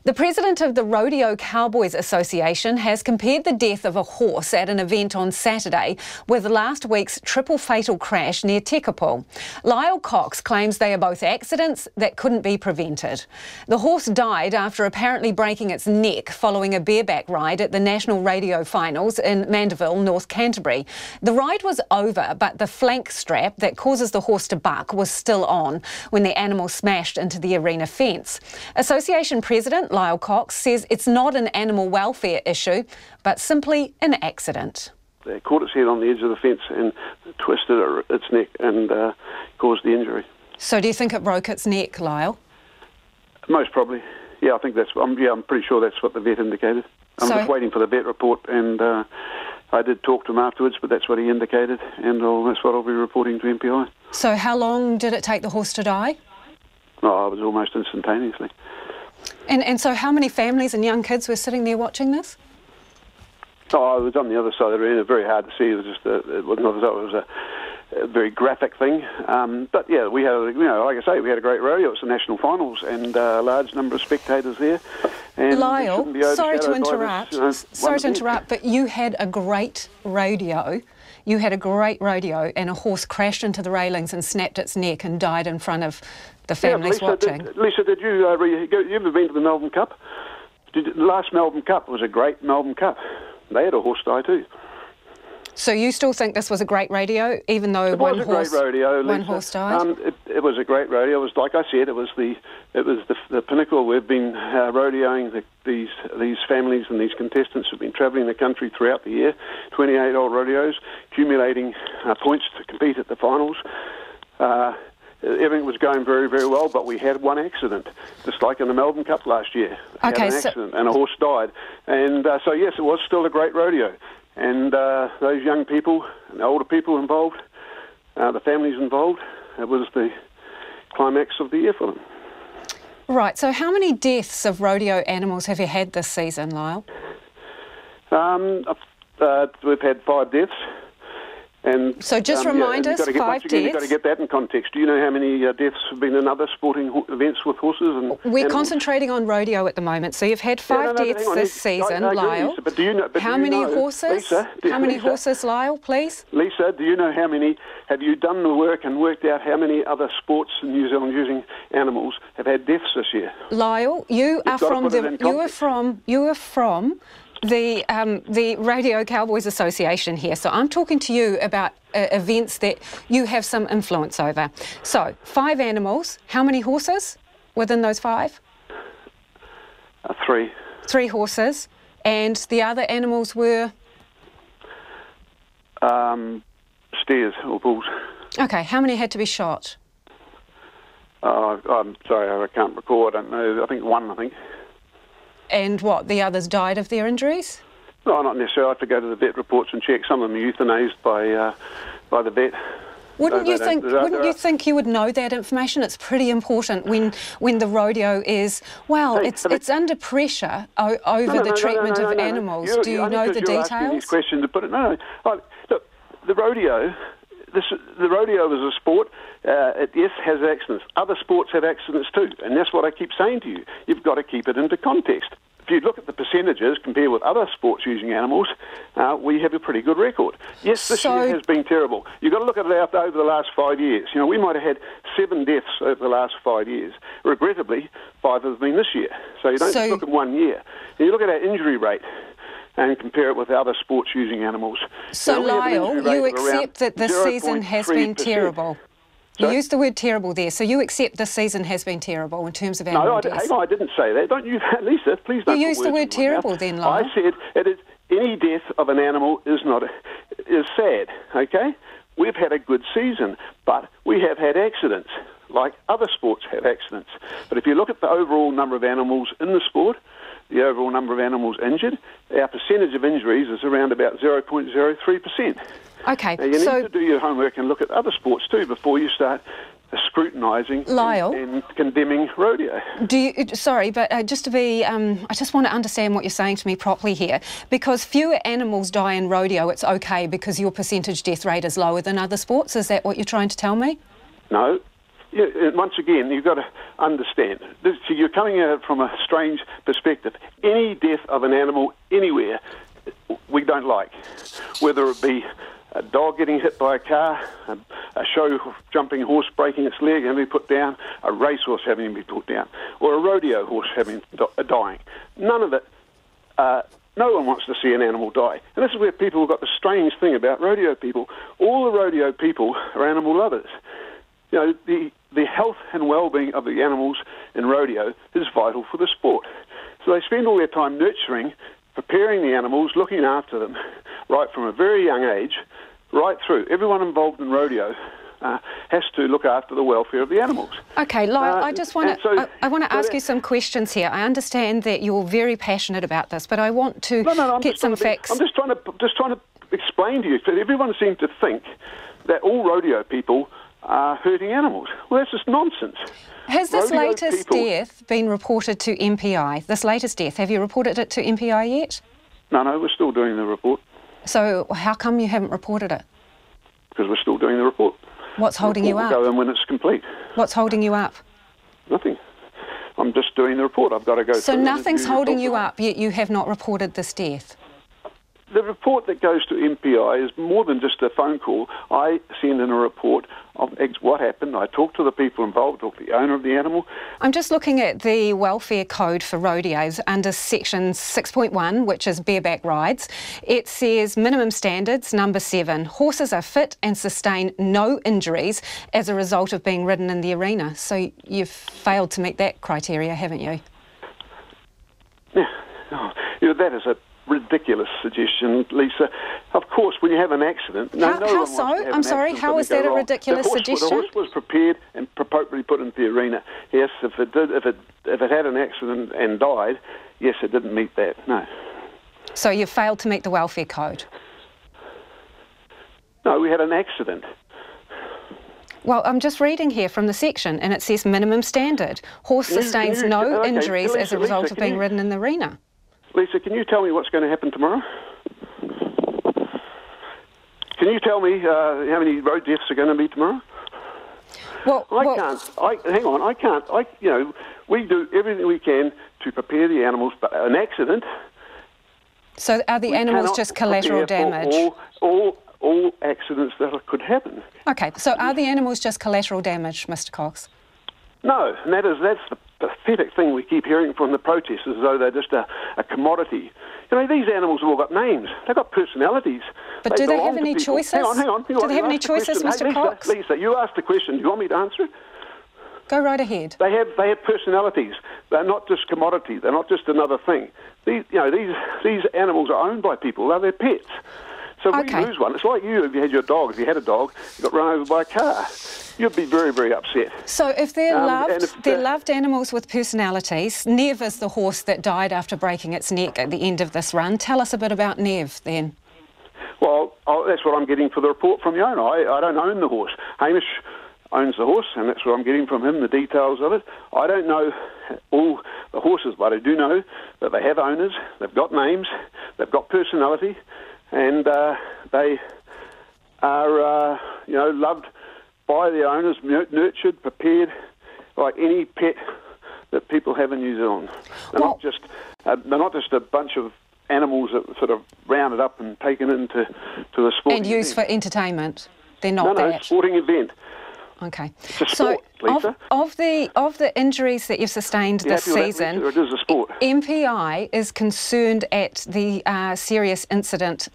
The president of the Rodeo Cowboys Association has compared the death of a horse at an event on Saturday with last week's triple fatal crash near Tekapo. Lyal Cocks claims they are both accidents that couldn't be prevented. The horse died after apparently breaking its neck following a bareback ride at the National Radio Finals in Mandeville, North Canterbury. The ride was over, but the flank strap that causes the horse to buck was still on when the animal smashed into the arena fence. Association President Lyal Cocks says it's not an animal welfare issue, but simply an accident. They caught its head on the edge of the fence and twisted its neck and caused the injury. So do you think it broke its neck, Lyal? Most probably. Yeah, I think that's. I'm pretty sure that's what the vet indicated. I'm just waiting for the vet report, and I did talk to him afterwards, but that's what he indicated, and that's what I'll be reporting to MPI. So how long did it take the horse to die? Oh, it was almost instantaneously. And so how many families and young kids were sitting there watching this? Oh, I was on the other side of the arena. Very hard to see. It was just it was not as though it was a very graphic thing. But yeah, we had, like I say, we had a great rodeo. It's the national finals, and a large number of spectators there. And Lyal, sorry to interrupt, but you had a great rodeo. You had a great rodeo, and a horse crashed into the railings and snapped its neck and died in front of the families watching. Lisa, did you you ever been to the Melbourne Cup? The last Melbourne Cup was a great Melbourne Cup. They had a horse die too. So you still think this was a great rodeo, even though one horse died? It was a great rodeo. It was, like I said, it was the pinnacle. We've been rodeoing these families, and these contestants have been travelling the country throughout the year, 28 old rodeos, accumulating points to compete at the finals. Everything was going very, very well, but we had one accident, just like in the Melbourne Cup last year. We had an accident, and a horse died. And so, yes, it was still a great rodeo. And those young people, and the older people involved, the families involved, it was the climax of the year for them. Right, so how many deaths of rodeo animals have you had this season, Lyal? We've had 5 deaths. And, so just remind us, 5 deaths. You've got to get that in context. Do you know how many deaths have been in other sporting events with horses? And we're animals? Concentrating on rodeo at the moment. So you've had 5 deaths this season, Lyal. Lisa, but do you know, how many horses? Lisa, how many horses, Lyal, please? Lisa, do you know how many? Have you done the work and worked out how many other sports in New Zealand using animals have had deaths this year? Lyal, you are from the Rodeo Cowboys Association here, so I'm talking to you about events that you have some influence over. So, 5 animals. How many horses within those 5? 3. 3 horses. And the other animals were? Steers or bulls. Okay, how many had to be shot? I'm sorry, I can't recall. I don't know. I think 1, I think. And what, the others died of their injuries? No, not necessarily. I have to go to the vet reports and check. Some of them are euthanized by the vet. Wouldn't you think you would know that information? It's pretty important when the rodeo is, it's under pressure over the treatment of animals. Do you know the details? Asking these questions to put it. No. Look, the rodeo. The rodeo is a sport. It, yes, has accidents. Other sports have accidents too, and that's what I keep saying to you. You've got to keep it into context. If you look at the percentages compared with other sports using animals, we have a pretty good record. Yes, this year has been terrible. You've got to look at it over the last 5 years. You know, we might have had 7 deaths over the last 5 years. Regrettably, 5 have been this year. So you don't just look at 1 year. And you look at our injury rate and compare it with other sports using animals. So, Lyal, you accept that this season has been terrible? You used the word terrible there, so you accept this season has been terrible in terms of animal deaths? Hang on, I didn't say that. Don't use that, Lisa. Please don't. You used the word terrible then, Lyal. I said any death of an animal is sad, okay? We've had a good season, but we have had accidents, like other sports have accidents. But if you look at the overall number of animals in the sport, the overall number of animals injured, our percentage of injuries is around about 0.03%. Okay, now, you need to do your homework and look at other sports too before you start scrutinising and condemning rodeo. Sorry, but just to be, I just want to understand what you're saying to me properly here. Because fewer animals die in rodeo, it's okay because your percentage death rate is lower than other sports. Is that what you're trying to tell me? No. once again, you've got to understand. You're coming at it from a strange perspective. Any death of an animal anywhere, we don't like. Whether it be a dog getting hit by a car, a show jumping horse breaking its leg and be put down, a racehorse having to be put down, or a rodeo horse dying. None of it. No one wants to see an animal die. And this is where people have got the strange thing about rodeo people. All the rodeo people are animal lovers. The health and well-being of the animals in rodeo is vital for the sport. So they spend all their time nurturing, preparing the animals, looking after them, right from a very young age, right through. Everyone involved in rodeo has to look after the welfare of the animals. Okay, Lyal, I just want to ask you some questions here. I understand that you're very passionate about this, but I want to get some facts. I'm just trying to explain to you, because everyone seems to think that all rodeo people are hurting animals. Well, that's just nonsense. Has this latest death been reported to MPI? This latest death, have you reported it to MPI yet? No, we're still doing the report. So how come you haven't reported it? Because we're still doing the report. What's holding you up? We'll go in when it's complete. What's holding you up? Nothing. I'm just doing the report. I've got to go through. So nothing's holding you up, yet you have not reported this death? The report that goes to MPI is more than just a phone call. I send in a report of what happened. I talk to the people involved, talk to the owner of the animal. I'm just looking at the welfare code for rodeos under section 6.1, which is bareback rides. It says minimum standards, number 7. Horses are fit and sustain no injuries as a result of being ridden in the arena. So you've failed to meet that criteria, haven't you? Yeah. That is a ridiculous suggestion, Lisa. Of course, when you have an accident... How so? I'm sorry, how is that a ridiculous suggestion? The horse was prepared and appropriately put into the arena. Yes, if it had an accident and died, yes, it didn't meet that, no. So you failed to meet the welfare code? No, we had an accident. Well, I'm just reading here from the section, and it says minimum standard. Horse sustains no injuries as a result of being ridden in the arena. Lisa, can you tell me what's going to happen tomorrow? Can you tell me how many road deaths are going to be tomorrow? I can't. We do everything we can to prepare the animals, but an accident... So are the animals just collateral damage? All accidents that could happen. Okay, so are the animals just collateral damage, Mr. Cocks? No, and that's the pathetic thing we keep hearing from the protesters, as though they're just a commodity. These animals have all got names. They've got personalities. But do they have any choices? Hang on. Do they have any choices, Mr. Cocks? Lisa, you asked the question. Do you want me to answer it? Go right ahead. They have personalities. They're not just commodity. They're not just another thing. These animals are owned by people. They're their pets. So if we lose one, it's like you, if you had your dog, if you had a dog, you got run over by a car, you'd be very, very upset. So if they're loved animals with personalities, Nev is the horse that died after breaking its neck at the end of this run. Tell us a bit about Nev then. Well, that's what I'm getting for the report from the owner. I don't own the horse. Hamish owns the horse, and that's what I'm getting from him, the details of it. I don't know all the horses, but I do know that they have owners, they've got names, they've got personality, and they are, loved by the owners, nurtured, prepared, like any pet that people have in New Zealand. They're not just a bunch of animals that sort of rounded up and taken into a sporting and used for entertainment. They're not that. No, sporting event. Okay. It's a sport, Lisa. Of the injuries that you've sustained this season, it is a sport. MPI is concerned at the serious incidents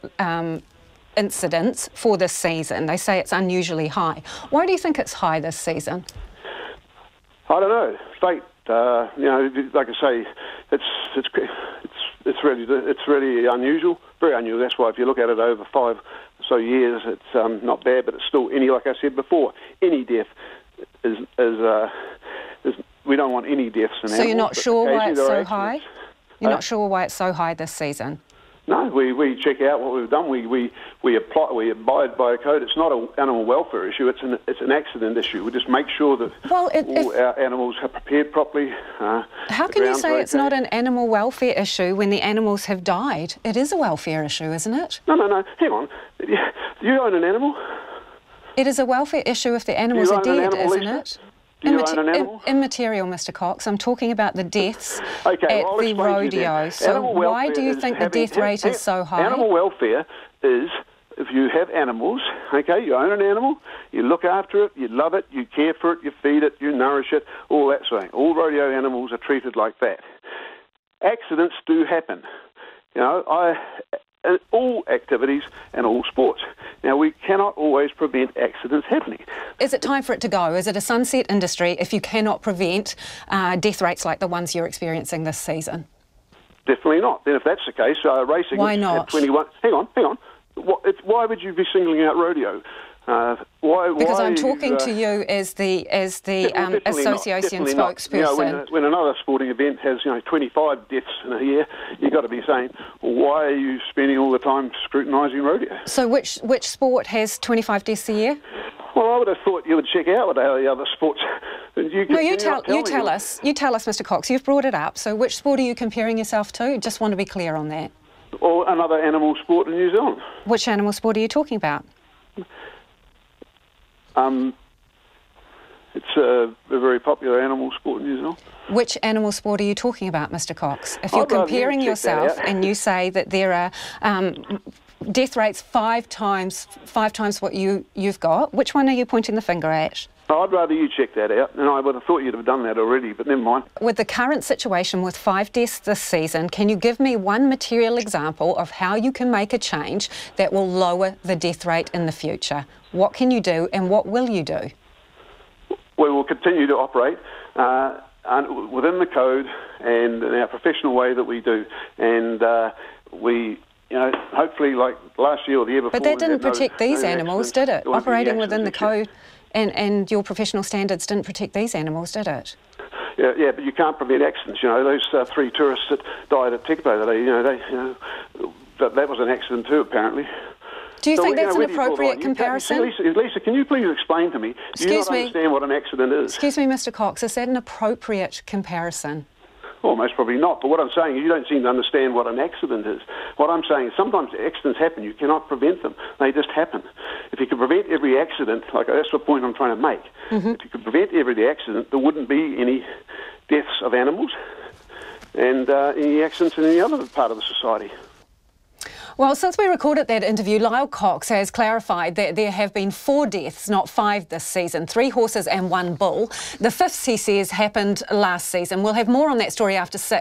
for this season. They say it's unusually high. Why do you think it's high this season? I don't know. Fate. Like I say, it's really unusual. Very unusual. That's why if you look at it over 5 or so years, it's not bad. But it's still like I said before, any death is we don't want any deaths in animals. So you're not sure why it's so high? You're not sure why it's so high this season? No, we check out what we've done. We abide by a code. It's not an animal welfare issue. It's an accident issue. We just make sure that all our animals are prepared properly. How can you say it's not an animal welfare issue when the animals have died? It is a welfare issue, isn't it? No. Hang on. Do you own an animal? It is a welfare issue if the animals are dead, isn't it? Do you own an animal? Immaterial, Mr. Cox. I'm talking about the deaths at I'll the rodeo. So why do you think the death rate is so high? Animal welfare is, if you have animals, okay, you own an animal, you look after it, you love it, you care for it, you feed it, you nourish it, all that sort of thing. All rodeo animals are treated like that. Accidents do happen. You know, all activities and all sports. Now, we cannot always prevent accidents happening. Is it time for it to go? Is it a sunset industry if you cannot prevent death rates like the ones you're experiencing this season? Definitely not. Then if that's the case, racing... Why not? At 21... Hang on. Why would you be singling out rodeo? Because I'm talking to you as the association spokesperson. You know, when another sporting event has 25 deaths in a year, you've got to be saying, well, why are you spending all the time scrutinising rodeo? So which sport has 25 deaths a year? Well, I would have thought you would check out what the other sports. You tell us, Mr. Cox. You've brought it up. So which sport are you comparing yourself to? Just want to be clear on that. Or another animal sport in New Zealand. Which animal sport are you talking about? It's a very popular animal sport in New Zealand. Which animal sport are you talking about, Mr. Cox? If you're comparing yourself and you say that there are death rates five times what you've got, which one are you pointing the finger at? I'd rather you check that out, and I would have thought you'd have done that already, but never mind. With the current situation with 5 deaths this season, can you give me one material example of how you can make a change that will lower the death rate in the future? What can you do and what will you do? We will continue to operate within the code and in our professional way that we do, and we... hopefully like last year or the year before... But that didn't protect these animals, did it? Operating within the code and your professional standards didn't protect these animals, did it? Yeah, but you can't prevent accidents. Those 3 tourists that died at Tekapo, that was an accident too, apparently. Do you think that's an appropriate comparison? Lisa, can you please explain to me? Do you not understand what an accident is? Excuse me, Mr. Cox, is that an appropriate comparison? Well, most probably not. But what I'm saying is you don't seem to understand what an accident is. What I'm saying is sometimes accidents happen. You cannot prevent them. They just happen. If you could prevent every accident, that's the point I'm trying to make. If you could prevent every accident, there wouldn't be any deaths of animals and any accidents in any other part of the society. Well, since we recorded that interview, Lyal Cocks has clarified that there have been 4 deaths, not 5 this season, 3 horses and 1 bull. The 5th, he says, happened last season. We'll have more on that story after 6.